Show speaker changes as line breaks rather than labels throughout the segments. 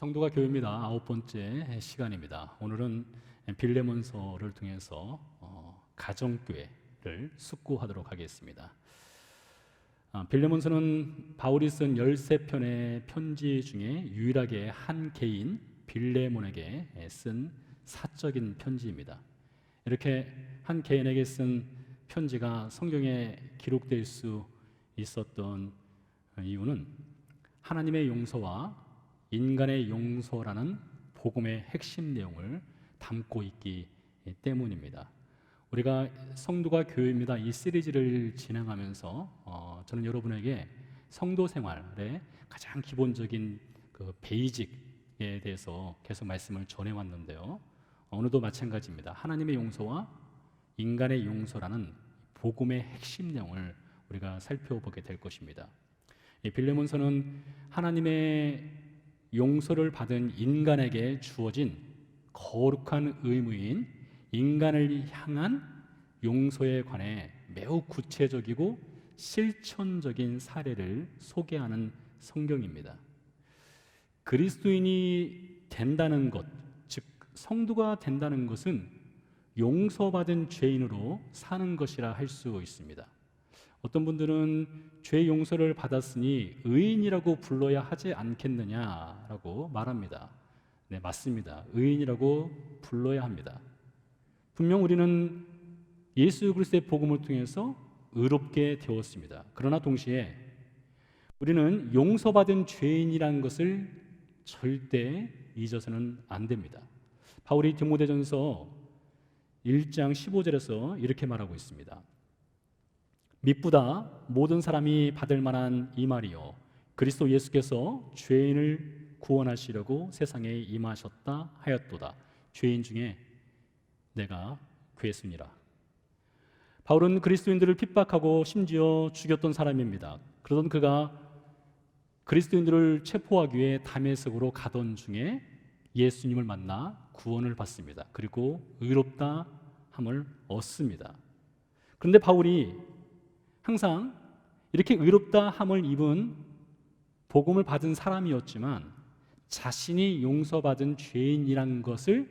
성도가 교회입니다. 9번째 시간입니다. 오늘은 빌레몬서를 통해서 가정교회를 숙고하도록 하겠습니다. 빌레몬서는 바울이 쓴 13편의 편지 중에 유일하게 한 개인 빌레몬에게 쓴 사적인 편지입니다. 이렇게 한 개인에게 쓴 편지가 성경에 기록될 수 있었던 이유는 하나님의 용서와 인간의 용서라는 복음의 핵심 내용을 담고 있기 때문입니다. 우리가 성도가 교회입니다. 이 시리즈를 진행하면서 저는 여러분에게 성도 생활의 가장 기본적인 그 베이직에 대해서 계속 말씀을 전해왔는데요. 오늘도 마찬가지입니다. 하나님의 용서와 인간의 용서라는 복음의 핵심 내용을 우리가 살펴보게 될 것입니다. 이 빌레몬서는 하나님의 용서를 받은 인간에게 주어진 거룩한 의무인 인간을 향한 용서에 관해 매우 구체적이고 실천적인 사례를 소개하는 성경입니다. 그리스도인이 된다는 것, 즉 성도가 된다는 것은 용서받은 죄인으로 사는 것이라 할 수 있습니다. 어떤 분들은 죄 용서를 받았으니 의인이라고 불러야 하지 않겠느냐라고 말합니다. 네, 맞습니다. 의인이라고 불러야 합니다. 분명 우리는 예수 그리스도의 복음을 통해서 의롭게 되었습니다. 그러나 동시에 우리는 용서받은 죄인이라는 것을 절대 잊어서는 안 됩니다. 바울이 디모데전서 1장 15절에서 이렇게 말하고 있습니다. 미쁘다 모든 사람이 받을 만한 이 말이요 그리스도 예수께서 죄인을 구원하시려고 세상에 임하셨다 하였도다. 죄인 중에 내가 괴순이라. 바울은 그리스도인들을 핍박하고 심지어 죽였던 사람입니다. 그러던 그가 그리스도인들을 체포하기 위해 다메섹으로 가던 중에 예수님을 만나 구원을 받습니다. 그리고 의롭다 함을 얻습니다. 그런데 바울이 항상 이렇게 의롭다 함을 입은 복음을 받은 사람이었지만 자신이 용서받은 죄인이란 것을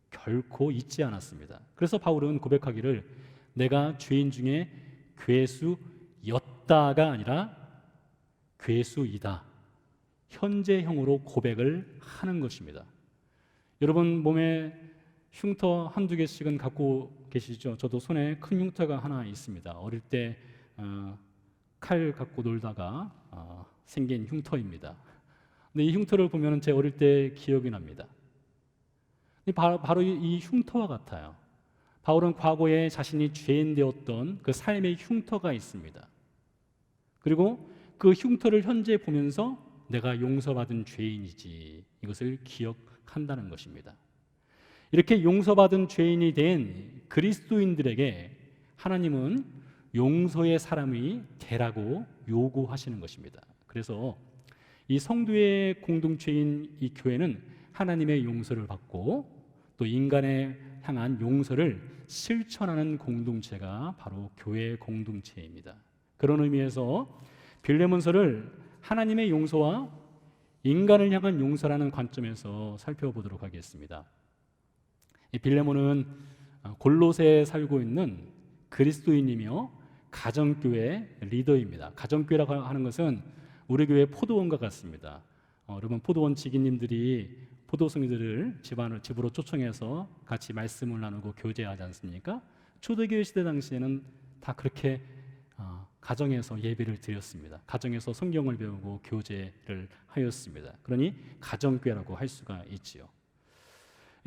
결코 잊지 않았습니다. 그래서 바울은 고백하기를 내가 죄인 중에 괴수였다가 아니라 괴수이다. 현재형으로 고백을 하는 것입니다. 여러분 몸에 흉터 한두 개씩은 갖고 계시죠? 저도 손에 큰 흉터가 하나 있습니다. 어릴 때 칼 갖고 놀다가 생긴 흉터입니다. 근데 이 흉터를 보면 제 어릴 때 기억이 납니다. 바로 이 흉터와 같아요. 바울은 과거에 자신이 죄인 되었던 그 삶의 흉터가 있습니다. 그리고 그 흉터를 현재 보면서 내가 용서받은 죄인이지 이것을 기억한다는 것입니다. 이렇게 용서받은 죄인이 된 그리스도인들에게 하나님은 용서의 사람이 되라고 요구하시는 것입니다. 그래서 이 성도의 공동체인 이 교회는 하나님의 용서를 받고 또 인간에 향한 용서를 실천하는 공동체가 바로 교회 공동체입니다. 그런 의미에서 빌레몬서를 하나님의 용서와 인간을 향한 용서라는 관점에서 살펴보도록 하겠습니다. 이 빌레몬은 골로새에 살고 있는 그리스도인이며 가정교회 리더입니다. 가정교회라고 하는 것은 우리 교회 포도원과 같습니다. 여러분 포도원 직위님들이 포도송이들을 집으로 초청해서 같이 말씀을 나누고 교제하지 않습니까? 초대교회 시대 당시에는 다 그렇게 가정에서 예배를 드렸습니다. 가정에서 성경을 배우고 교제를 하였습니다. 그러니 가정교회라고 할 수가 있지요.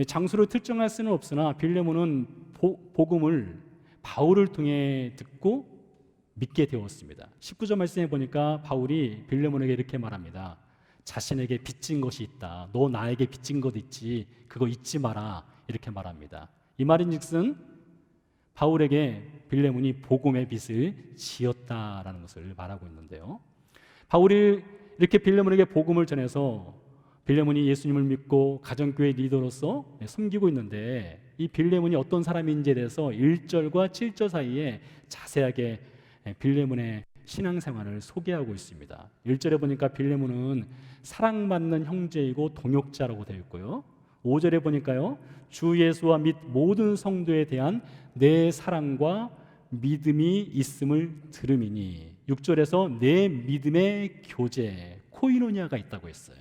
장소를 특정할 수는 없으나 빌레몬은 복음을 바울을 통해 듣고 믿게 되었습니다. 19절 말씀에 보니까 바울이 빌레몬에게 이렇게 말합니다. 자신에게 빚진 것이 있다. 너 나에게 빚진 것 있지. 그거 잊지 마라. 이렇게 말합니다. 이 말인즉슨 바울에게 빌레몬이 복음의 빚을 지었다라는 것을 말하고 있는데요. 바울이 이렇게 빌레몬에게 복음을 전해서 빌레몬이 예수님을 믿고 가정교회 리더로서 섬기고 있는데 이 빌레몬이 어떤 사람인지에 대해서 1절과 7절 사이에 자세하게 빌레몬의 신앙생활을 소개하고 있습니다. 1절에 보니까 빌레몬은 사랑받는 형제이고 동역자라고 되어 있고요. 5절에 보니까요, 주 예수와 및 모든 성도에 대한 내 사랑과 믿음이 있음을 들음이니, 6절에서 내 믿음의 교제 코이노니아가 있다고 했어요.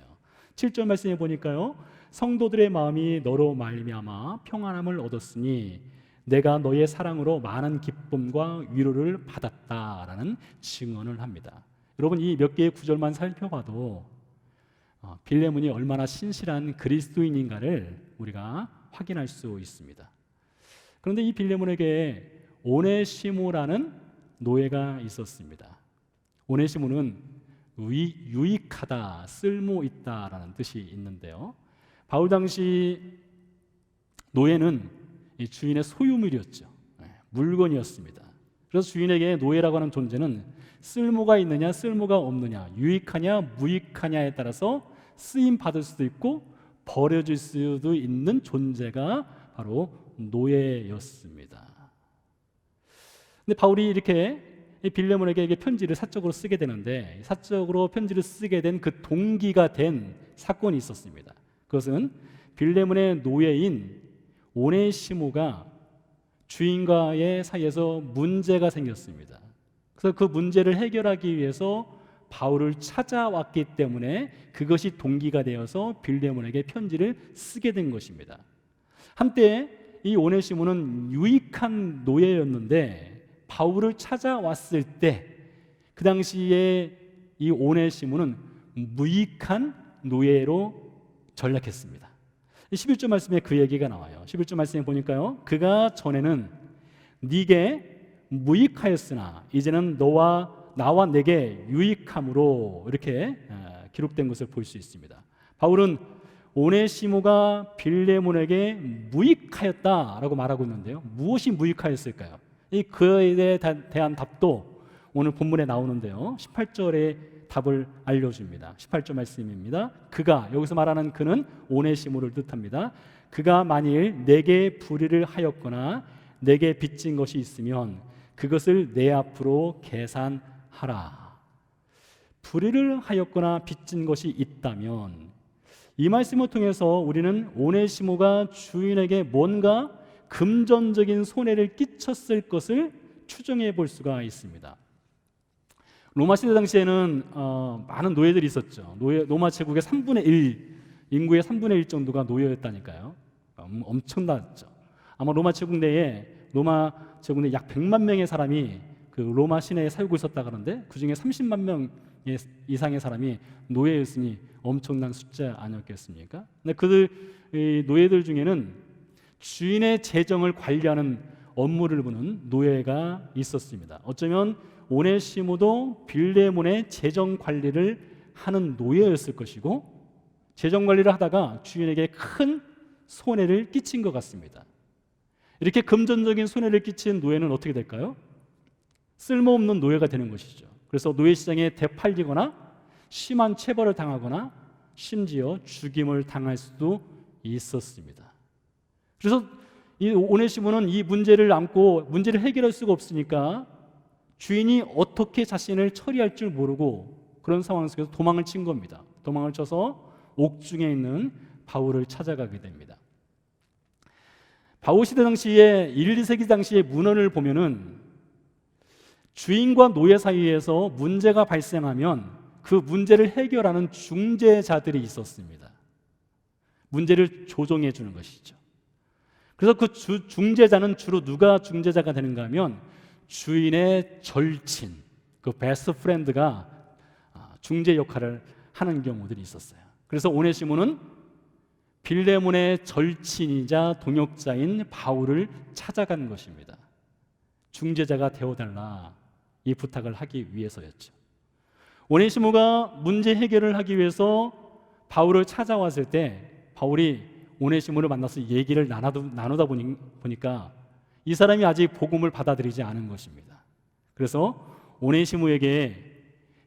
7절 말씀에 보니까요, 성도들의 마음이 너로 말미암아 평안함을 얻었으니 내가 너의 사랑으로 많은 기쁨과 위로를 받았다라는 증언을 합니다. 여러분, 이 몇 개의 구절만 살펴봐도 빌레몬이 얼마나 신실한 그리스도인인가를 우리가 확인할 수 있습니다. 그런데 이 빌레몬에게 오네시모라는 노예가 있었습니다. 오네시모는 유익하다, 쓸모있다라는 뜻이 있는데요, 바울 당시 노예는 이 주인의 소유물이었죠. 물건이었습니다. 그래서 주인에게 노예라고 하는 존재는 쓸모가 있느냐 쓸모가 없느냐, 유익하냐 무익하냐에 따라서 쓰임 받을 수도 있고 버려질 수도 있는 존재가 바로 노예였습니다. 근데 바울이 이렇게 빌레몬에게 편지를 사적으로 쓰게 되는데, 사적으로 편지를 쓰게 된 그 동기가 된 사건이 있었습니다. 그것은 빌레몬의 노예인 오네시모가 주인과의 사이에서 문제가 생겼습니다. 그래서 그 문제를 해결하기 위해서 바울을 찾아왔기 때문에 그것이 동기가 되어서 빌레몬에게 편지를 쓰게 된 것입니다. 한때 이 오네시모는 유익한 노예였는데 바울을 찾아왔을 때 그 당시에 이 오네시모는 무익한 노예로 전락했습니다. 11절 말씀에 그 얘기가 나와요. 11절 말씀에 보니까요, 그가 전에는 네게 무익하였으나 이제는 너와 나와 내게 유익함으로, 이렇게 기록된 것을 볼 수 있습니다. 바울은 오네시모가 빌레몬에게 무익하였다라고 말하고 있는데요, 무엇이 무익하였을까요? 이 그에 대한 답도 오늘 본문에 나오는데요, 18절에 답을 알려줍니다. 18절 말씀입니다. 그가, 여기서 말하는 그는 오네시모를 뜻합니다. 그가 만일 내게 불의를 하였거나 내게 빚진 것이 있으면 그것을 내 앞으로 계산하라. 불의를 하였거나 빚진 것이 있다면, 이 말씀을 통해서 우리는 오네시모가 주인에게 뭔가 금전적인 손해를 끼쳤을 것을 추정해 볼 수가 있습니다. 로마 시대 당시에는 많은 노예들이 있었죠. 로마 제국의 3분의 1, 인구의 3분의 1 정도가 노예였다니까요. 엄청났죠. 아마 로마 제국 내에 약 100만 명의 사람이 그 로마 시내에 살고 있었다 그러는데, 그 중에 30만 명 이상의 사람이 노예였으니 엄청난 숫자 아니었겠습니까? 근데 이 노예들 중에는 주인의 재정을 관리하는 업무를 보는 노예가 있었습니다. 어쩌면 오네시모도 빌레몬의 재정 관리를 하는 노예였을 것이고, 재정 관리를 하다가 주인에게 큰 손해를 끼친 것 같습니다. 이렇게 금전적인 손해를 끼친 노예는 어떻게 될까요? 쓸모없는 노예가 되는 것이죠. 그래서 노예 시장에 되팔리거나 심한 체벌을 당하거나 심지어 죽임을 당할 수도 있었습니다. 그래서 이 오네시모는 이 문제를 안고 문제를 해결할 수가 없으니까 주인이 어떻게 자신을 처리할 줄 모르고 그런 상황 속에서 도망을 친 겁니다. 도망을 쳐서 옥중에 있는 바울을 찾아가게 됩니다. 바울 시대 당시에 1, 2세기 당시의 문헌을 보면은 주인과 노예 사이에서 문제가 발생하면 그 문제를 해결하는 중재자들이 있었습니다. 문제를 조정해 주는 것이죠. 그래서 그 중재자는 주로 누가 중재자가 되는가 하면 주인의 절친, 그 베스트 프렌드가 중재 역할을 하는 경우들이 있었어요. 그래서 오네시모는 빌레몬의 절친이자 동역자인 바울을 찾아간 것입니다. 중재자가 되어달라, 이 부탁을 하기 위해서였죠. 오네시모가 문제 해결을 하기 위해서 바울을 찾아왔을 때 바울이 오네시모를 만나서 얘기를 나누다 보니까 이 사람이 아직 복음을 받아들이지 않은 것입니다. 그래서 오네시모에게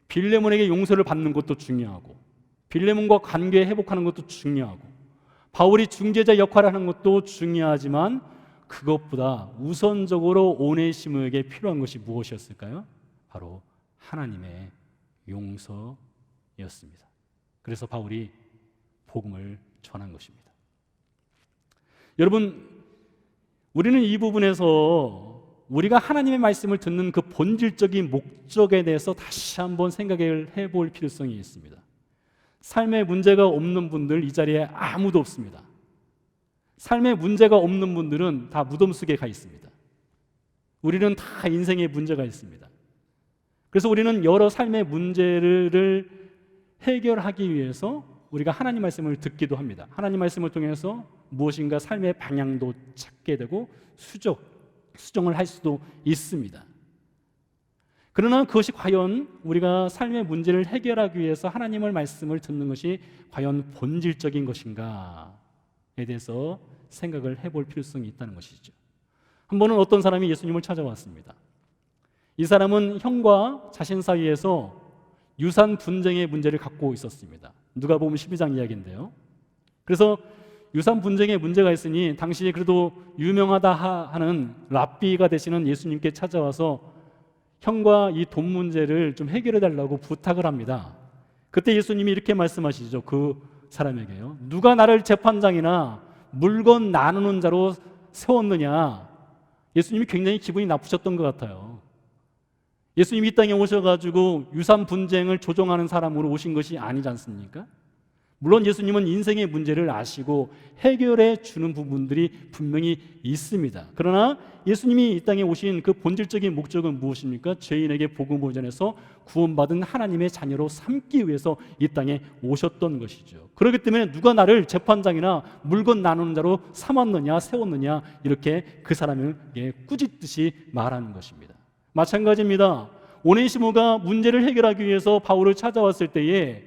빌레몬에게 용서를 받는 것도 중요하고 빌레몬과 관계 회복하는 것도 중요하고 바울이 중재자 역할을 하는 것도 중요하지만 그것보다 우선적으로 오네시모에게 필요한 것이 무엇이었을까요? 바로 하나님의 용서였습니다. 그래서 바울이 복음을 전한 것입니다. 여러분, 우리는 이 부분에서 우리가 하나님의 말씀을 듣는 그 본질적인 목적에 대해서 다시 한번 생각을 해볼 필요성이 있습니다. 삶에 문제가 없는 분들 이 자리에 아무도 없습니다. 삶에 문제가 없는 분들은 다 무덤 속에 가 있습니다. 우리는 다 인생에 문제가 있습니다. 그래서 우리는 여러 삶의 문제를 해결하기 위해서 우리가 하나님 말씀을 듣기도 합니다. 하나님 말씀을 통해서 무엇인가 삶의 방향도 찾게 되고 수정을 할 수도 있습니다. 그러나 그것이 과연 우리가 삶의 문제를 해결하기 위해서 하나님의 말씀을 듣는 것이 과연 본질적인 것인가에 대해서 생각을 해볼 필요성이 있다는 것이죠. 한 번은 어떤 사람이 예수님을 찾아왔습니다. 이 사람은 형과 자신 사이에서 유산 분쟁의 문제를 갖고 있었습니다. 누가복음 12장 이야기인데요. 그래서 유산 분쟁에 문제가 있으니 당시에 그래도 유명하다 하는 랍비가 되시는 예수님께 찾아와서 형과 이 돈 문제를 좀 해결해 달라고 부탁을 합니다. 그때 예수님이 이렇게 말씀하시죠. 그 사람에게요. 누가 나를 재판장이나 물건 나누는 자로 세웠느냐. 예수님이 굉장히 기분이 나쁘셨던 것 같아요. 예수님이 이 땅에 오셔가지고 유산 분쟁을 조정하는 사람으로 오신 것이 아니지 않습니까? 물론 예수님은 인생의 문제를 아시고 해결해 주는 부분들이 분명히 있습니다. 그러나 예수님이 이 땅에 오신 그 본질적인 목적은 무엇입니까? 죄인에게 복음을 전해서 구원받은 하나님의 자녀로 삼기 위해서 이 땅에 오셨던 것이죠. 그렇기 때문에 누가 나를 재판장이나 물건 나누는 자로 삼았느냐 세웠느냐 이렇게 그 사람을 꾸짖듯이 말하는 것입니다. 마찬가지입니다. 오네시모가 문제를 해결하기 위해서 바울을 찾아왔을 때에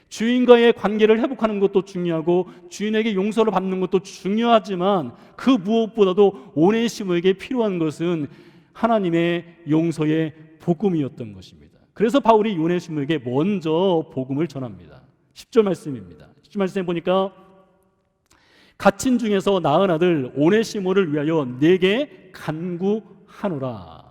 주인과의 관계를 회복하는 것도 중요하고 주인에게 용서를 받는 것도 중요하지만 그 무엇보다도 오네시모에게 필요한 것은 하나님의 용서의 복음이었던 것입니다. 그래서 바울이 오네시모에게 먼저 복음을 전합니다. 10절 말씀입니다. 10절 말씀에 보니까 갇힌 중에서 낳은 아들 오네시모를 위하여 내게 간구하노라.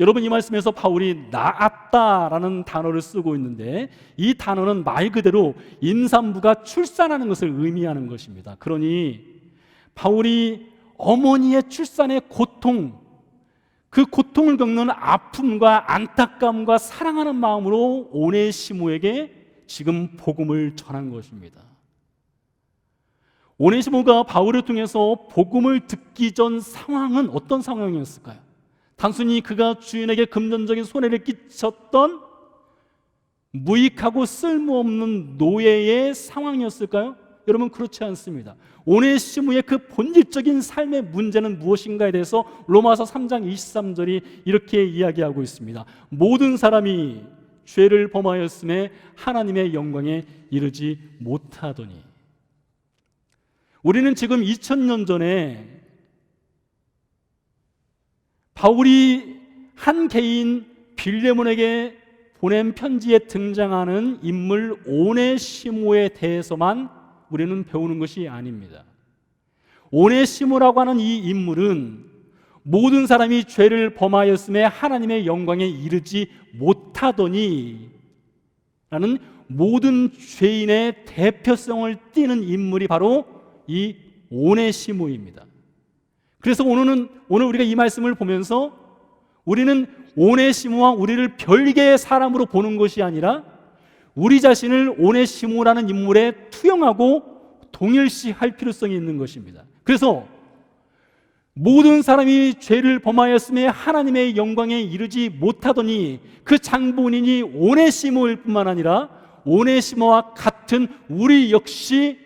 여러분, 이 말씀에서 바울이 낳았다라는 단어를 쓰고 있는데 이 단어는 말 그대로 임산부가 출산하는 것을 의미하는 것입니다. 그러니 바울이 어머니의 출산의 고통, 그 고통을 겪는 아픔과 안타까움과 사랑하는 마음으로 오네시모에게 지금 복음을 전한 것입니다. 오네시모가 바울을 통해서 복음을 듣기 전 상황은 어떤 상황이었을까요? 단순히 그가 주인에게 금전적인 손해를 끼쳤던 무익하고 쓸모없는 노예의 상황이었을까요? 여러분, 그렇지 않습니다. 오네시모의 그 본질적인 삶의 문제는 무엇인가에 대해서 로마서 3장 23절이 이렇게 이야기하고 있습니다. 모든 사람이 죄를 범하였음에 하나님의 영광에 이르지 못하더니. 우리는 지금 2000년 전에 바울이 한 개인 빌레몬에게 보낸 편지에 등장하는 인물 오네시모에 대해서만 우리는 배우는 것이 아닙니다. 오네시모라고 하는 이 인물은 모든 사람이 죄를 범하였음에 하나님의 영광에 이르지 못하더니 라는 모든 죄인의 대표성을 띠는 인물이 바로 이 오네시모입니다. 그래서 오늘 우리가 이 말씀을 보면서 우리는 오네시모와 우리를 별개의 사람으로 보는 것이 아니라 우리 자신을 오네시모라는 인물에 투영하고 동일시할 필요성이 있는 것입니다. 그래서 모든 사람이 죄를 범하였음에 하나님의 영광에 이르지 못하더니 그 장본인이 오네시모일 뿐만 아니라 오네시모와 같은 우리 역시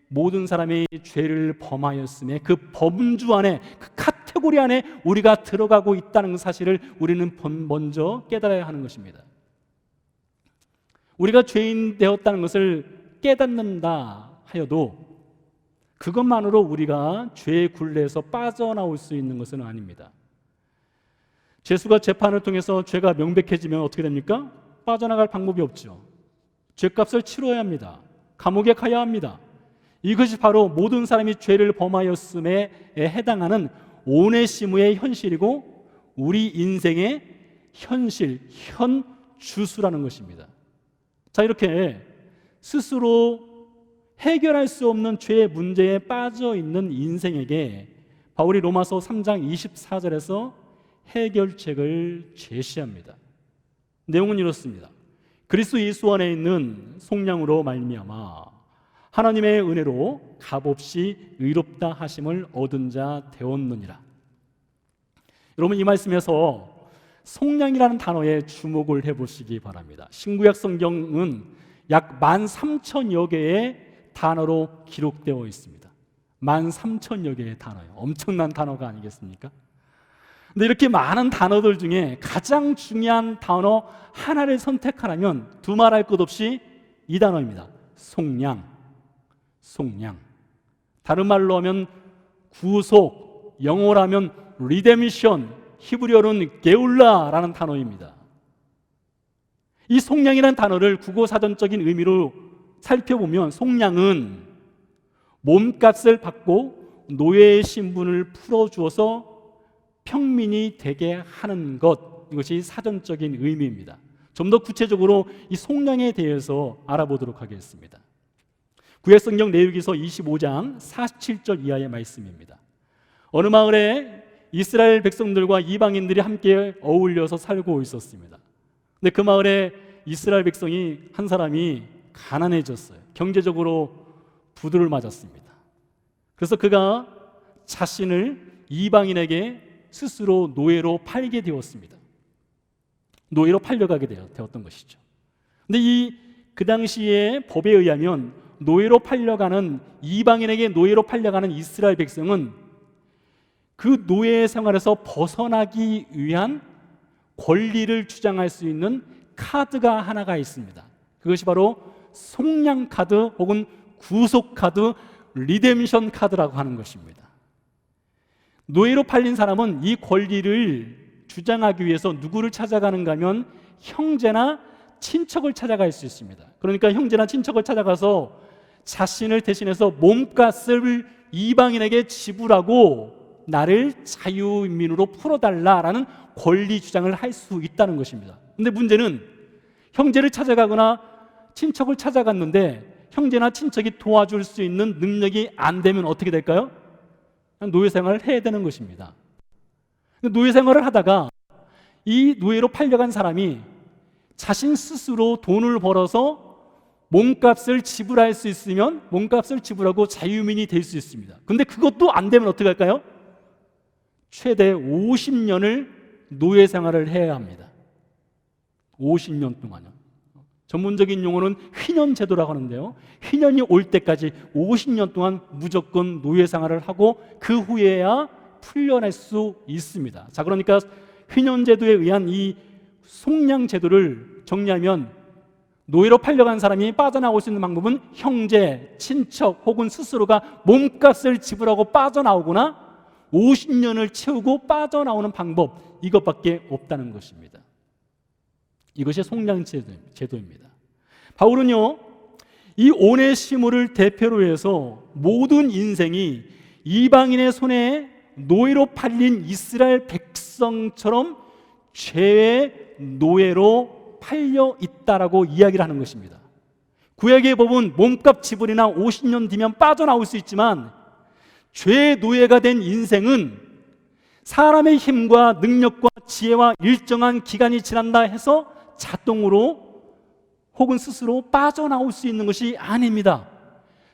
모든 사람이 죄를 범하였음에 그 범주 안에, 그 카테고리 안에 우리가 들어가고 있다는 사실을 우리는 먼저 깨달아야 하는 것입니다. 우리가 죄인 되었다는 것을 깨닫는다 하여도 그것만으로 우리가 죄의 굴레에서 빠져나올 수 있는 것은 아닙니다. 죄수가 재판을 통해서 죄가 명백해지면 어떻게 됩니까? 빠져나갈 방법이 없죠. 죄값을 치러야 합니다. 감옥에 가야 합니다. 이것이 바로 모든 사람이 죄를 범하였음에 해당하는 오네시모의 현실이고 우리 인생의 현실, 현 주수라는 것입니다. 자, 이렇게 스스로 해결할 수 없는 죄의 문제에 빠져 있는 인생에게 바울이 로마서 3장 24절에서 해결책을 제시합니다. 내용은 이렇습니다. 그리스도 예수 안에 있는 속량으로 말미암아 하나님의 은혜로 값없이 의롭다 하심을 얻은 자 되었느니라. 여러분, 이 말씀에서 속량이라는 단어에 주목을 해보시기 바랍니다. 신구약 성경은 약 13,000여 개의 단어로 기록되어 있습니다. 13,000여 개의 단어예요. 엄청난 단어가 아니겠습니까? 근데 이렇게 많은 단어들 중에 가장 중요한 단어 하나를 선택하라면 두말할 것 없이 이 단어입니다. 속량. 속량. 다른 말로 하면 구속, 영어로 하면 리데미션, 히브리어로는 게울라라는 단어입니다. 이 속량이라는 단어를 국어사전적인 의미로 살펴보면 속량은 몸값을 받고 노예의 신분을 풀어주어서 평민이 되게 하는 것, 이것이 사전적인 의미입니다. 좀 더 구체적으로 이 속량에 대해서 알아보도록 하겠습니다. 구약성경 레위기서 25장 47절 이하의 말씀입니다. 어느 마을에 이스라엘 백성들과 이방인들이 함께 어울려서 살고 있었습니다. 근데 그 마을에 이스라엘 백성이 한 사람이 가난해졌어요. 경제적으로 부도를 맞았습니다. 그래서 그가 자신을 이방인에게 스스로 노예로 팔게 되었습니다. 노예로 팔려가게 되었던 것이죠. 근데 그 당시에 법에 의하면 노예로 팔려가는, 이방인에게 노예로 팔려가는 이스라엘 백성은 그 노예 생활에서 벗어나기 위한 권리를 주장할 수 있는 카드가 하나가 있습니다. 그것이 바로 속량 카드 혹은 구속 카드, 리뎀션 카드라고 하는 것입니다. 노예로 팔린 사람은 이 권리를 주장하기 위해서 누구를 찾아가는가 하면 형제나 친척을 찾아갈 수 있습니다. 그러니까 형제나 친척을 찾아가서 자신을 대신해서 몸값을 이방인에게 지불하고 나를 자유인민으로 풀어달라라는 권리 주장을 할 수 있다는 것입니다. 근데 문제는 형제를 찾아가거나 친척을 찾아갔는데 형제나 친척이 도와줄 수 있는 능력이 안 되면 어떻게 될까요? 노예 생활을 해야 되는 것입니다. 노예 생활을 하다가 이 노예로 팔려간 사람이 자신 스스로 돈을 벌어서 몸값을 지불할 수 있으면 몸값을 지불하고 자유민이 될 수 있습니다. 근데 그것도 안 되면 어떻게 할까요? 최대 50년을 노예 생활을 해야 합니다. 50년 동안요. 전문적인 용어는 휘년 제도라고 하는데요. 휘년이 올 때까지 50년 동안 무조건 노예 생활을 하고 그 후에야 풀려날 수 있습니다. 자, 그러니까 휘년 제도에 의한 이 속량 제도를 정리하면 노예로 팔려간 사람이 빠져나올 수 있는 방법은 형제, 친척 혹은 스스로가 몸값을 지불하고 빠져나오거나 50년을 채우고 빠져나오는 방법, 이것밖에 없다는 것입니다. 이것이 속량 제도입니다. 바울은요, 이 오네시모를 대표로 해서 모든 인생이 이방인의 손에 노예로 팔린 이스라엘 백성처럼 죄의 노예로 팔려 있다라고 이야기를 하는 것입니다. 구약의 법은 몸값 지불이나 50년 뒤면 빠져나올 수 있지만 죄의 노예가 된 인생은 사람의 힘과 능력과 지혜와 일정한 기간이 지난다 해서 자동으로 혹은 스스로 빠져나올 수 있는 것이 아닙니다.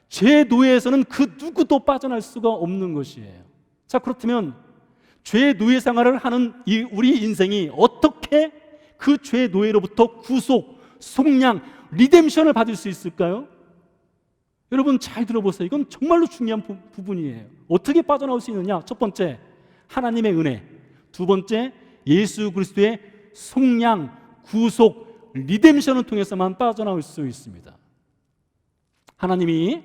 죄의 노예에서는 그 누구도 빠져날 수가 없는 것이에요. 자, 그렇다면 죄의 노예 생활을 하는 우리 인생이 어떻게 그 죄의 노예로부터 구속, 속량, 리뎀션을 받을 수 있을까요? 여러분 잘 들어보세요. 이건 정말로 중요한 부분이에요. 어떻게 빠져나올 수 있느냐? 첫 번째, 하나님의 은혜. 두 번째, 예수 그리스도의 속량, 구속, 리뎀션을 통해서만 빠져나올 수 있습니다. 하나님이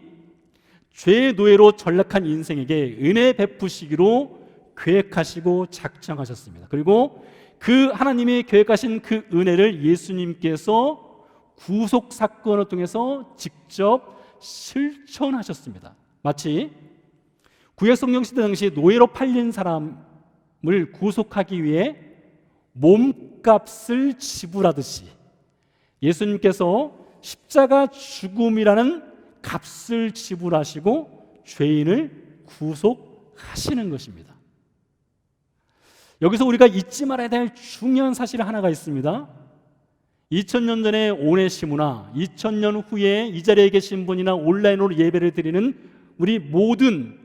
죄의 노예로 전락한 인생에게 은혜 베푸시기로 계획하시고 작정하셨습니다. 그리고 그 하나님이 계획하신 그 은혜를 예수님께서 구속 사건을 통해서 직접 실천하셨습니다. 마치 구약 성경 시대 당시 노예로 팔린 사람을 구속하기 위해 몸값을 지불하듯이 예수님께서 십자가 죽음이라는 값을 지불하시고 죄인을 구속하시는 것입니다. 여기서 우리가 잊지 말아야 될 중요한 사실 하나가 있습니다. 2000년 전에 오네시모나 2000년 후에 이 자리에 계신 분이나 온라인으로 예배를 드리는 우리 모든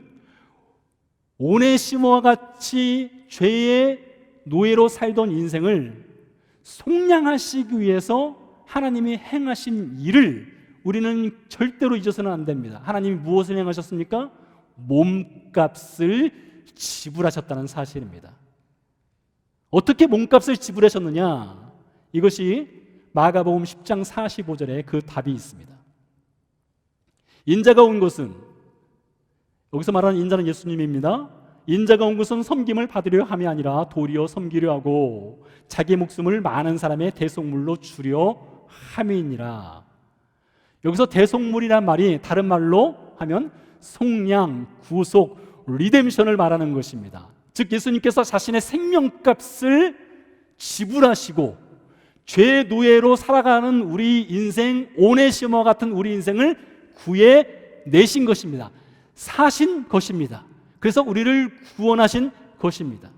오네시모와 같이 죄의 노예로 살던 인생을 속량하시기 위해서 하나님이 행하신 일을 우리는 절대로 잊어서는 안 됩니다. 하나님이 무엇을 행하셨습니까? 몸값을 지불하셨다는 사실입니다. 어떻게 몸값을 지불하셨느냐? 이것이 마가복음 10장 45절에 그 답이 있습니다. 인자가 온 것은, 여기서 말하는 인자는 예수님입니다. 인자가 온 것은 섬김을 받으려 함이 아니라 도리어 섬기려 하고 자기 목숨을 많은 사람의 대속물로 주려 함이니라. 여기서 대속물이란 말이 다른 말로 하면 속량, 구속, 리뎀션을 말하는 것입니다. 즉 예수님께서 자신의 생명값을 지불하시고 죄의 노예로 살아가는 우리 인생, 오네시모와 같은 우리 인생을 구해내신 것입니다. 사신 것입니다. 그래서 우리를 구원하신 것입니다.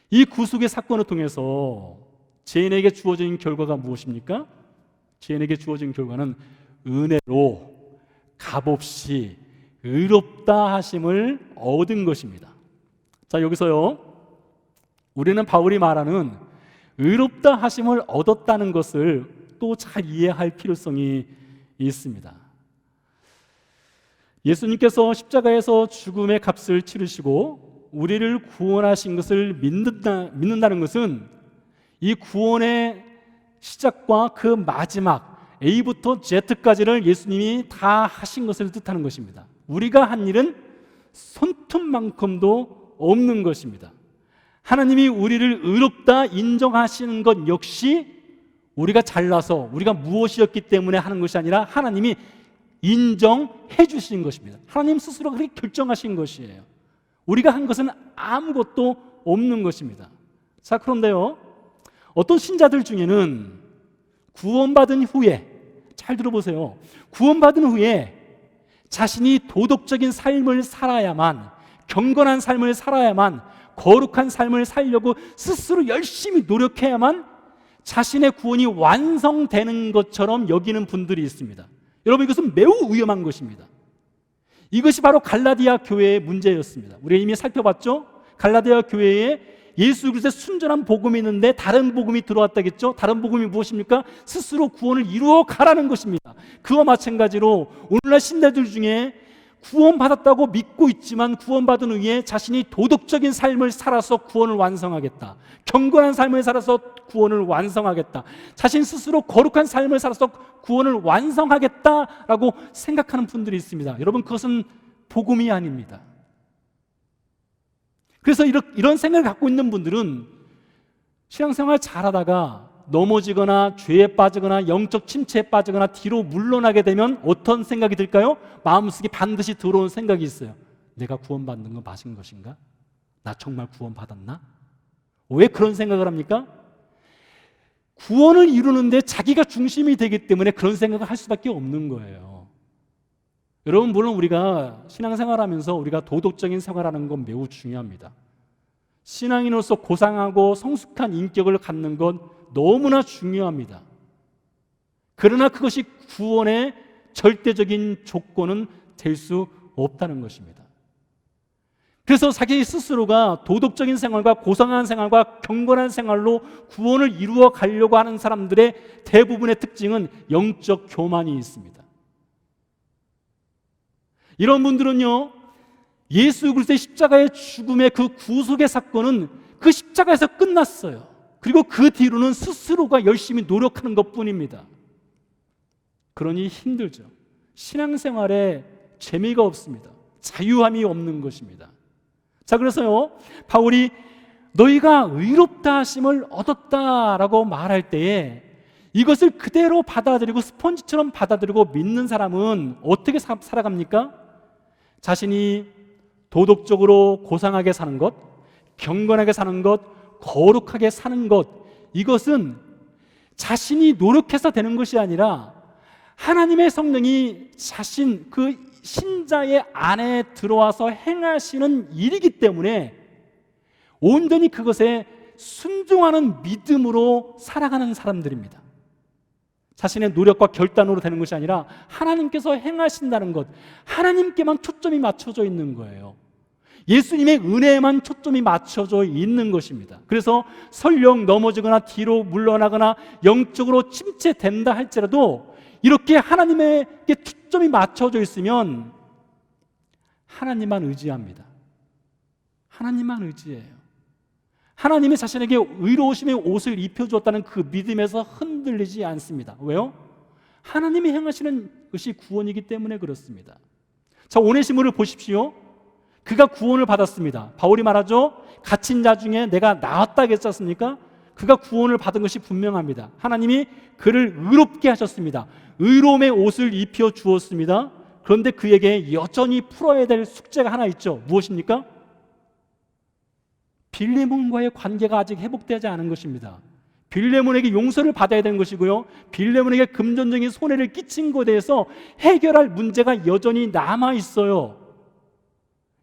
이 구속의 사건을 통해서 죄인에게 주어진 결과가 무엇입니까? 죄인에게 주어진 결과는 은혜로 값없이 의롭다 하심을 얻은 것입니다. 자, 여기서요, 우리는 바울이 말하는 의롭다 하심을 얻었다는 것을 또 잘 이해할 필요성이 있습니다. 예수님께서 십자가에서 죽음의 값을 치르시고 우리를 구원하신 것을 믿는다는 것은 이 구원의 시작과 그 마지막 A부터 Z까지를 예수님이 다 하신 것을 뜻하는 것입니다. 우리가 한 일은 손톱만큼도 없는 것입니다. 하나님이 우리를 의롭다 인정하시는 것 역시 우리가 잘나서 우리가 무엇이었기 때문에 하는 것이 아니라 하나님이 인정해 주신 것입니다. 하나님 스스로 그렇게 결정하신 것이에요. 우리가 한 것은 아무것도 없는 것입니다. 자, 그런데요, 어떤 신자들 중에는 구원받은 후에, 잘 들어보세요, 구원받은 후에 자신이 도덕적인 삶을 살아야만, 경건한 삶을 살아야만, 거룩한 삶을 살려고 스스로 열심히 노력해야만 자신의 구원이 완성되는 것처럼 여기는 분들이 있습니다. 여러분, 이것은 매우 위험한 것입니다. 이것이 바로 갈라디아 교회의 문제였습니다. 우리가 이미 살펴봤죠? 갈라디아 교회에 예수 그리스도의 순전한 복음이 있는데 다른 복음이 들어왔다겠죠? 다른 복음이 무엇입니까? 스스로 구원을 이루어 가라는 것입니다. 그와 마찬가지로 오늘날 신자들 중에 구원받았다고 믿고 있지만 구원받은 후에 자신이 도덕적인 삶을 살아서 구원을 완성하겠다, 경건한 삶을 살아서 구원을 완성하겠다, 자신 스스로 거룩한 삶을 살아서 구원을 완성하겠다라고 생각하는 분들이 있습니다. 여러분, 그것은 복음이 아닙니다. 그래서 이런 생각을 갖고 있는 분들은 신앙생활 잘하다가 넘어지거나 죄에 빠지거나 영적 침체에 빠지거나 뒤로 물러나게 되면 어떤 생각이 들까요? 마음속에 반드시 들어오는 생각이 있어요. 내가 구원받는 건 맞은 것인가? 나 정말 구원받았나? 왜 그런 생각을 합니까? 구원을 이루는데 자기가 중심이 되기 때문에 그런 생각을 할 수밖에 없는 거예요. 여러분, 물론 우리가 신앙생활하면서 우리가 도덕적인 생활하는 건 매우 중요합니다. 신앙인으로서 고상하고 성숙한 인격을 갖는 건 너무나 중요합니다. 그러나 그것이 구원의 절대적인 조건은 될 수 없다는 것입니다. 그래서 자기 스스로가 도덕적인 생활과 고상한 생활과 경건한 생활로 구원을 이루어 가려고 하는 사람들의 대부분의 특징은 영적 교만이 있습니다. 이런 분들은요, 예수 그리스도의 십자가의 죽음의 그 구속의 사건은 그 십자가에서 끝났어요. 그리고 그 뒤로는 스스로가 열심히 노력하는 것뿐입니다. 그러니 힘들죠. 신앙생활에 재미가 없습니다. 자유함이 없는 것입니다. 자, 그래서요, 바울이 너희가 의롭다 하심을 얻었다라고 말할 때에 이것을 그대로 받아들이고 스펀지처럼 받아들이고 믿는 사람은 어떻게 살아갑니까? 자신이 도덕적으로 고상하게 사는 것, 경건하게 사는 것, 거룩하게 사는 것, 이것은 자신이 노력해서 되는 것이 아니라 하나님의 성령이 자신 그 신자의 안에 들어와서 행하시는 일이기 때문에 온전히 그것에 순종하는 믿음으로 살아가는 사람들입니다. 자신의 노력과 결단으로 되는 것이 아니라 하나님께서 행하신다는 것, 하나님께만 초점이 맞춰져 있는 거예요. 예수님의 은혜에만 초점이 맞춰져 있는 것입니다. 그래서 설령 넘어지거나 뒤로 물러나거나 영적으로 침체된다 할지라도 이렇게 하나님에게 초점이 맞춰져 있으면 하나님만 의지합니다. 하나님만 의지해요. 하나님이 자신에게 의로우심의 옷을 입혀주었다는 그 믿음에서 흔들리지 않습니다. 왜요? 하나님이 행하시는 것이 구원이기 때문에 그렇습니다. 자, 오네시모를 보십시오. 그가 구원을 받았습니다. 바울이 말하죠. 갇힌 자 중에 내가 나았다 했지 않습니까? 그가 구원을 받은 것이 분명합니다. 하나님이 그를 의롭게 하셨습니다. 의로움의 옷을 입혀 주었습니다. 그런데 그에게 여전히 풀어야 될 숙제가 하나 있죠. 무엇입니까? 빌레몬과의 관계가 아직 회복되지 않은 것입니다. 빌레몬에게 용서를 받아야 되는 것이고요, 빌레몬에게 금전적인 손해를 끼친 것에 대해서 해결할 문제가 여전히 남아 있어요.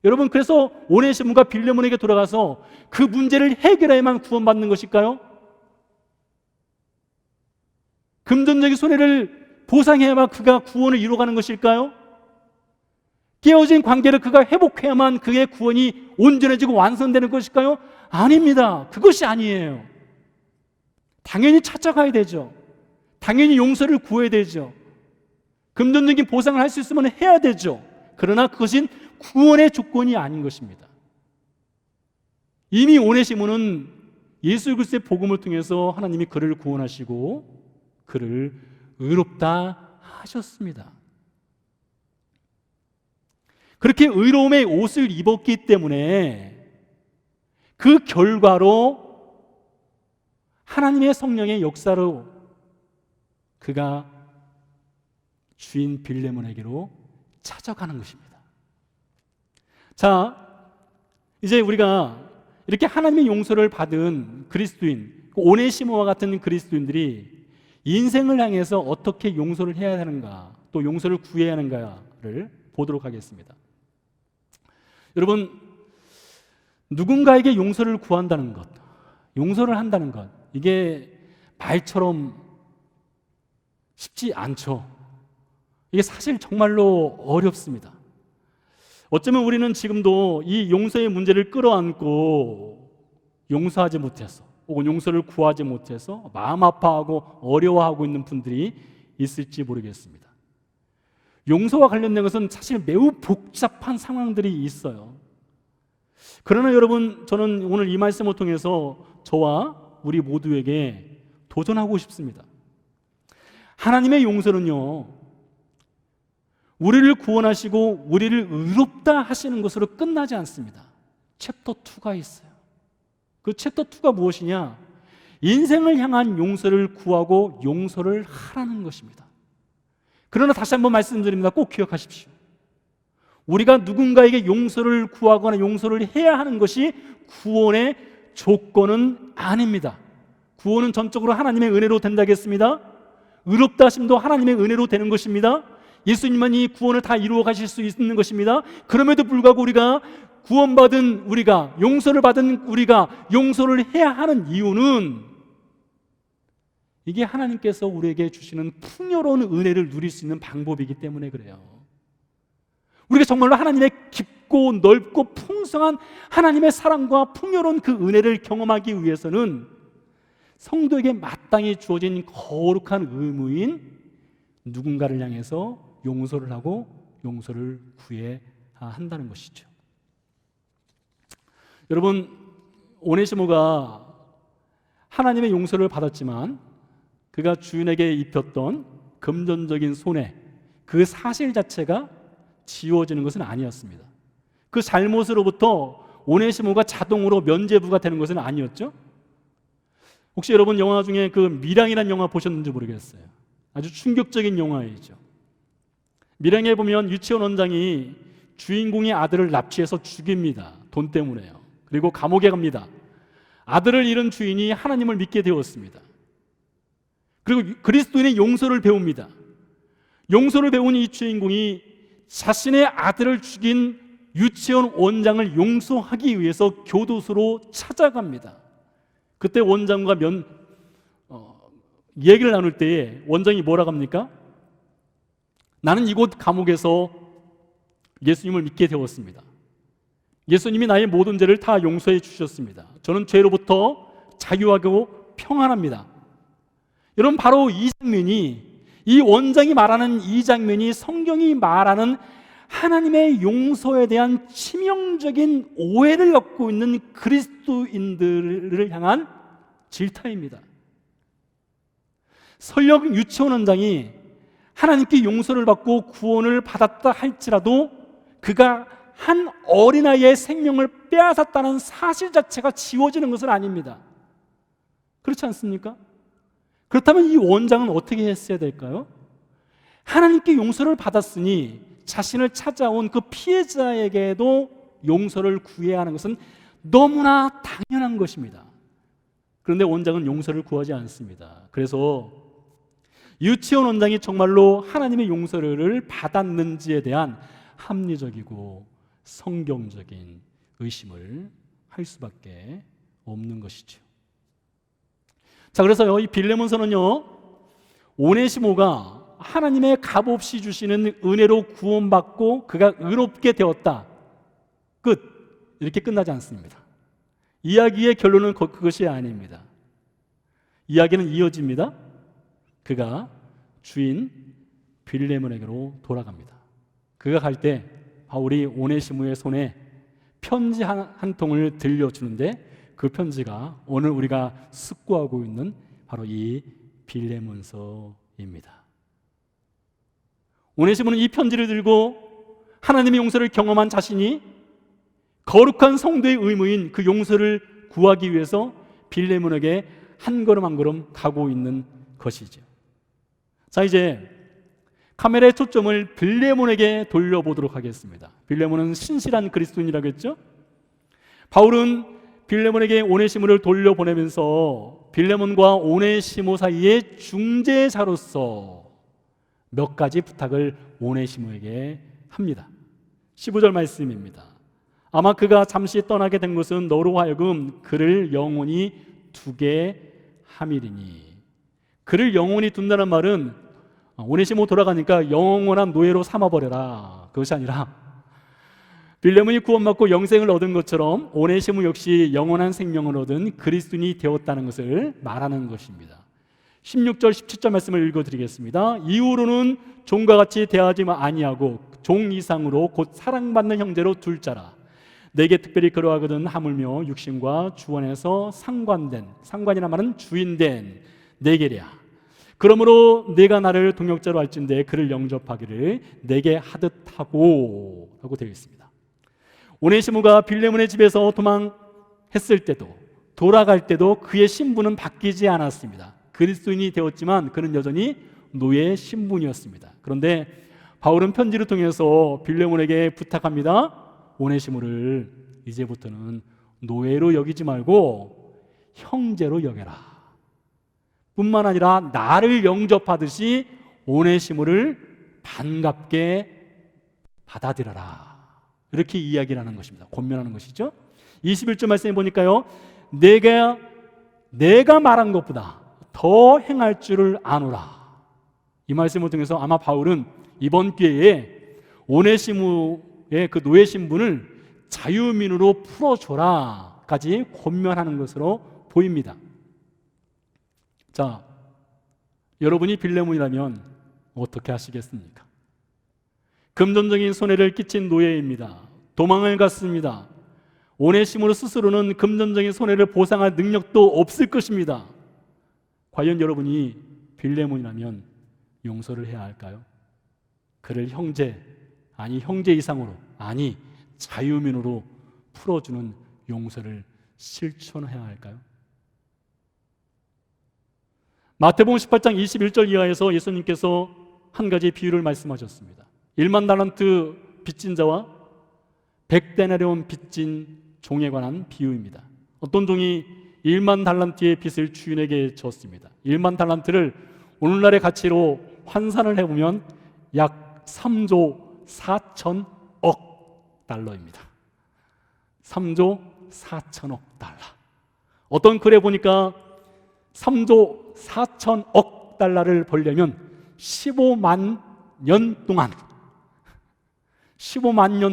여러분, 그래서 오네시모가 빌레몬에게 돌아가서 그 문제를 해결해야만 구원받는 것일까요? 금전적인 손해를 보상해야만 그가 구원을 이루어가는 것일까요? 깨어진 관계를 그가 회복해야만 그의 구원이 온전해지고 완성되는 것일까요? 아닙니다. 그것이 아니에요. 당연히 찾아가야 되죠. 당연히 용서를 구해야 되죠. 금전적인 보상을 할 수 있으면 해야 되죠. 그러나 그것은 구원의 조건이 아닌 것입니다. 이미 오네시모는 예수 그리스도의 복음을 통해서 하나님이 그를 구원하시고 그를 의롭다 하셨습니다. 그렇게 의로움의 옷을 입었기 때문에 그 결과로 하나님의 성령의 역사로 그가 주인 빌레몬에게로 찾아가는 것입니다. 자, 이제 우리가 이렇게 하나님의 용서를 받은 그리스도인, 오네시모와 같은 그리스도인들이 인생을 향해서 어떻게 용서를 해야 하는가, 또 용서를 구해야 하는가를 보도록 하겠습니다. 여러분, 누군가에게 용서를 구한다는 것, 용서를 한다는 것, 이게 말처럼 쉽지 않죠. 이게 사실 정말로 어렵습니다. 어쩌면 우리는 지금도 이 용서의 문제를 끌어안고 용서하지 못해서, 혹은 용서를 구하지 못해서 마음 아파하고 어려워하고 있는 분들이 있을지 모르겠습니다. 용서와 관련된 것은 사실 매우 복잡한 상황들이 있어요. 그러나 여러분, 저는 오늘 이 말씀을 통해서 저와 우리 모두에게 도전하고 싶습니다. 하나님의 용서는요, 우리를 구원하시고 우리를 의롭다 하시는 것으로 끝나지 않습니다. 챕터 2가 있어요. 그 챕터 2가 무엇이냐? 인생을 향한 용서를 구하고 용서를 하라는 것입니다. 그러나 다시 한번 말씀드립니다. 꼭 기억하십시오. 우리가 누군가에게 용서를 구하거나 용서를 해야 하는 것이 구원의 조건은 아닙니다. 구원은 전적으로 하나님의 은혜로 된다겠습니다. 의롭다 하심도 하나님의 은혜로 되는 것입니다. 예수님만이 구원을 다 이루어 가실 수 있는 것입니다. 그럼에도 불구하고 우리가 구원받은 우리가, 용서를 받은 우리가 용서를 해야 하는 이유는 이게 하나님께서 우리에게 주시는 풍요로운 은혜를 누릴 수 있는 방법이기 때문에 그래요. 우리가 정말로 하나님의 깊고 넓고 풍성한 하나님의 사랑과 풍요로운 그 은혜를 경험하기 위해서는 성도에게 마땅히 주어진 거룩한 의무인 누군가를 향해서 용서를 하고 용서를 구해야 한다는 것이죠. 여러분, 오네시모가 하나님의 용서를 받았지만 그가 주인에게 입혔던 금전적인 손해, 그 사실 자체가 지워지는 것은 아니었습니다. 그 잘못으로부터 오네시모가 자동으로 면죄부가 되는 것은 아니었죠. 혹시 여러분 영화 중에 그 밀양이라는 영화 보셨는지 모르겠어요. 아주 충격적인 영화이죠. 밀양에 보면 유치원 원장이 주인공의 아들을 납치해서 죽입니다. 돈 때문에요. 그리고 감옥에 갑니다. 아들을 잃은 주인이 하나님을 믿게 되었습니다. 그리고 그리스도인의 용서를 배웁니다. 용서를 배운 이 주인공이 자신의 아들을 죽인 유치원 원장을 용서하기 위해서 교도소로 찾아갑니다. 그때 원장과 얘기를 나눌 때에 원장이 뭐라고 합니까? 나는 이곳 감옥에서 예수님을 믿게 되었습니다. 예수님이 나의 모든 죄를 다 용서해 주셨습니다. 저는 죄로부터 자유하고 평안합니다. 여러분, 바로 이 장면이, 이 원장이 말하는 이 장면이 성경이 말하는 하나님의 용서에 대한 치명적인 오해를 갖고 있는 그리스도인들을 향한 질타입니다. 설령 유치원 원장이 하나님께 용서를 받고 구원을 받았다 할지라도 그가 한 어린아이의 생명을 빼앗았다는 사실 자체가 지워지는 것은 아닙니다. 그렇지 않습니까? 그렇다면 이 원장은 어떻게 했어야 될까요? 하나님께 용서를 받았으니 자신을 찾아온 그 피해자에게도 용서를 구해야 하는 것은 너무나 당연한 것입니다. 그런데 원장은 용서를 구하지 않습니다. 그래서 유치원 원장이 정말로 하나님의 용서를 받았는지에 대한 합리적이고 성경적인 의심을 할 수밖에 없는 것이죠. 자, 그래서요, 이 빌레몬서는요, 오네시모가 하나님의 값없이 주시는 은혜로 구원받고 그가 의롭게 되었다, 끝, 이렇게 끝나지 않습니다. 이야기의 결론은 그것이 아닙니다. 이야기는 이어집니다. 그가 주인 빌레몬에게로 돌아갑니다. 그가 갈 때 바울이 오네시모의 손에 편지 한 통을 들려주는데, 그 편지가 오늘 우리가 숙고하고 있는 바로 이 빌레몬서입니다. 오네시모는 이 편지를 들고 하나님의 용서를 경험한 자신이 거룩한 성도의 의무인 그 용서를 구하기 위해서 빌레몬에게 한 걸음 한 걸음 가고 있는 것이죠. 자, 이제 카메라의 초점을 빌레몬에게 돌려보도록 하겠습니다. 빌레몬은 신실한 그리스도인이라고 했죠. 바울은 빌레몬에게 오네시모를 돌려보내면서 빌레몬과 오네시모 사이의 중재자로서 몇 가지 부탁을 오네시모에게 합니다. 15절 말씀입니다. 아마 그가 잠시 떠나게 된 것은 너로 하여금 그를 영원히 두게 함이리니. 그를 영원히 둔다는 말은 오네시모 돌아가니까 영원한 노예로 삼아버려라, 그것이 아니라 빌레몬이 구원받고 영생을 얻은 것처럼 오네시모 역시 영원한 생명을 얻은 그리스도인이 되었다는 것을 말하는 것입니다. 16절 17절 말씀을 읽어드리겠습니다. 이후로는 종과 같이 대하지 아니하고 종 이상으로 곧 사랑받는 형제로 둘 자라. 내게 특별히 그러하거든 하물며 육신과 주원에서 상관이란 말은 주인된 내게랴. 그러므로 내가 나를 동역자로 할진대 그를 영접하기를 내게 하듯 하고 라고 되어 있습니다. 오네시모가 빌레몬의 집에서 도망했을 때도 돌아갈 때도 그의 신분은 바뀌지 않았습니다. 그리스도인이 되었지만 그는 여전히 노예 신분이었습니다. 그런데 바울은 편지를 통해서 빌레몬에게 부탁합니다. 오네시모를 이제부터는 노예로 여기지 말고 형제로 여겨라. 뿐만 아니라 나를 영접하듯이 오네시모를 반갑게 받아들여라. 이렇게 이야기를 하는 것입니다. 권면하는 것이죠. 21절 말씀에 보니까요, 내가 말한 것보다 더 행할 줄을 아노라. 이 말씀을 통해서 아마 바울은 이번 기회에 오네시모의 그 노예 신분을 자유민으로 풀어줘라까지 권면하는 것으로 보입니다. 자, 여러분이 빌레몬이라면 어떻게 하시겠습니까? 금전적인 손해를 끼친 노예입니다. 도망을 갔습니다. 오네시모 스스로는 금전적인 손해를 보상할 능력도 없을 것입니다. 과연 여러분이 빌레몬이라면 용서를 해야 할까요? 그를 형제 이상으로, 자유민으로 풀어주는 용서를 실천해야 할까요? 마태복음 18장 21절 이하에서 예수님께서 한 가지 비유를 말씀하셨습니다. 1만 달란트 빚진 자와 100데나리온 빚진 종에 관한 비유입니다. 어떤 종이 1만 달란트의 빚을 주인에게 졌습니다. 1만 달란트를 오늘날의 가치로 환산을 해보면 약 3조 4천억 달러입니다. 3조 4천억 달러. 어떤 글에 보니까 3조 4천억 달러를 벌려면 15만 년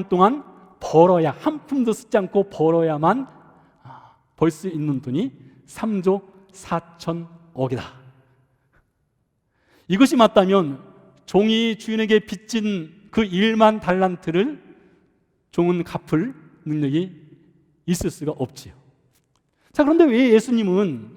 동안 벌어야, 한 푼도 쓰지 않고 벌어야만 벌 수 있는 돈이 3조 4천억이다. 이것이 맞다면 종이 주인에게 빚진 그 1만 달란트를 종은 갚을 능력이 있을 수가 없지요. 자, 그런데 왜 예수님은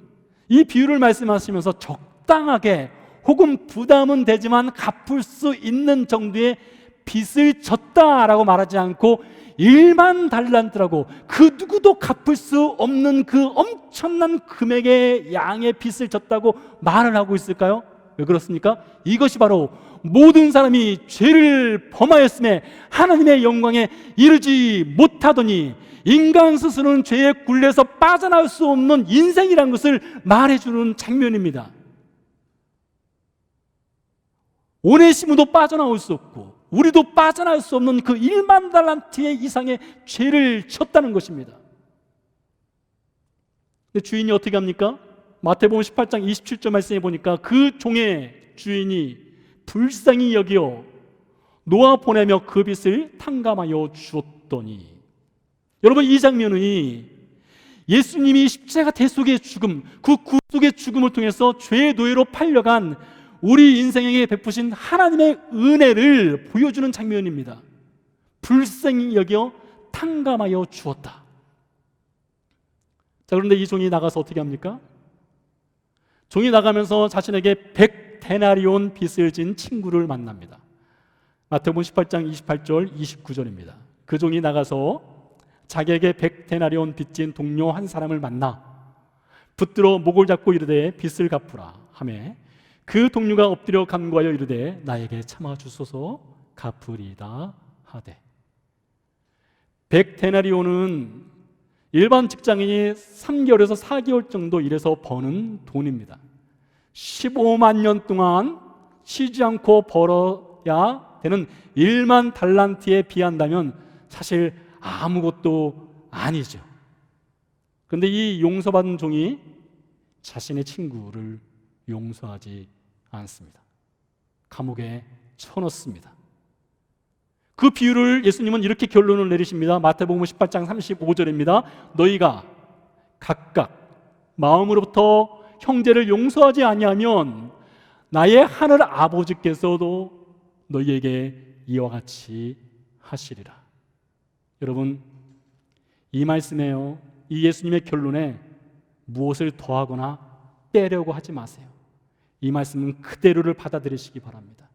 이 비유를 말씀하시면서 적당하게 혹은 부담은 되지만 갚을 수 있는 정도의 빚을 졌다라고 말하지 않고 1만 달란트라고 그 누구도 갚을 수 없는 그 엄청난 금액의 양의 빚을 졌다고 말을 하고 있을까요? 왜 그렇습니까? 이것이 바로 모든 사람이 죄를 범하였음에 하나님의 영광에 이르지 못하더니 인간 스스로는 죄의 굴레에서 빠져나올 수 없는 인생이라는 것을 말해주는 장면입니다. 오네시모도 빠져나올 수 없고 우리도 빠져나올 수 없는 그 1만 달란트의 이상의 죄를 졌다는 것입니다. 근데 주인이 어떻게 합니까? 마태복음 18장 27절 말씀에 보니까 그 종의 주인이 불쌍히 여겨 놓아 보내며 그 빚을 탕감하여 주었더니, 여러분, 이 장면이 예수님이 십자가 대속의 죽음, 그 구속의 죽음을 통해서 죄의 노예로 팔려간 우리 인생에게 베푸신 하나님의 은혜를 보여주는 장면입니다. 불쌍히 여겨 탕감하여 주었다. 자, 그런데 이 종이 나가서 어떻게 합니까? 종이 나가면서 자신에게 100데나리온 빚을 진 친구를 만납니다. 마태복음 18장 28절 29절입니다. 그 종이 나가서 자기에게 100데나리온 빚진 동료 한 사람을 만나 붙들어 목을 잡고 이르되 빚을 갚으라 하매 그 동료가 엎드려 간구하여 이르되 나에게 참아 주소서 갚으리다 하되. 100데나리온은 일반 직장인이 3개월에서 4개월 정도 일해서 버는 돈입니다. 15만 년 동안 쉬지 않고 벌어야 되는 1만 달란트에 비한다면 사실 아무것도 아니죠. 그런데 이 용서받은 종이 자신의 친구를 용서하지 않습니다. 감옥에 쳐넣습니다. 그 비유를 예수님은 이렇게 결론을 내리십니다. 마태복음 18장 35절입니다. 너희가 각각 마음으로부터 형제를 용서하지 아니하면 나의 하늘 아버지께서도 너희에게 이와 같이 하시리라. 여러분, 이 말씀에요, 이 예수님의 결론에 무엇을 더하거나 빼려고 하지 마세요. 이 말씀은 그대로를 받아들이시기 바랍니다.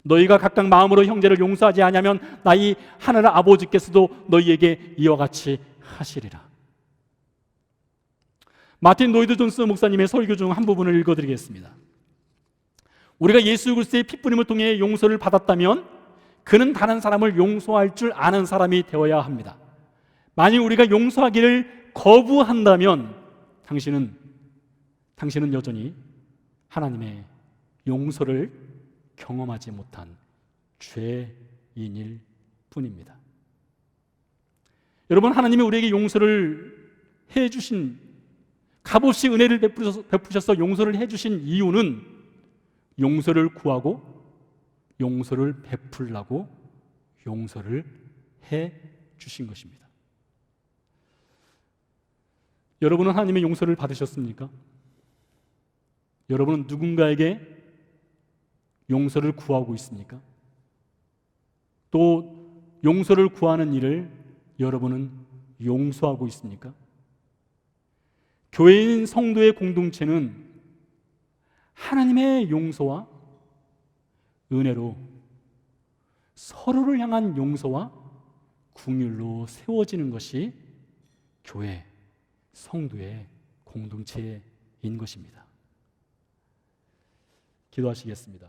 너희가 각각 마음으로 형제를 용서하지 아니하면 나의 하늘 아버지께서도 너희에게 이와 같이 하시리라. 마틴 로이드 존스 목사님의 설교 중 한 부분을 읽어드리겠습니다. 우리가 예수 그리스도의 피뿌림을 통해 용서를 받았다면 그는 다른 사람을 용서할 줄 아는 사람이 되어야 합니다. 만일 우리가 용서하기를 거부한다면 당신은 여전히 하나님의 용서를 경험하지 못한 죄인일 뿐입니다. 여러분, 하나님이 우리에게 용서를 해주신, 값없이 은혜를 베푸셔서 용서를 해주신 이유는 용서를 구하고 용서를 베풀라고 용서를 해주신 것입니다. 여러분은 하나님의 용서를 받으셨습니까? 여러분은 누군가에게 용서를 구하고 있습니까? 또 용서를 구하는 일을 여러분은 용서하고 있습니까? 교회인 성도의 공동체는 하나님의 용서와 은혜로 서로를 향한 용서와 긍휼로 세워지는 것이 교회, 성도의 공동체인 것입니다. 기도하시겠습니다.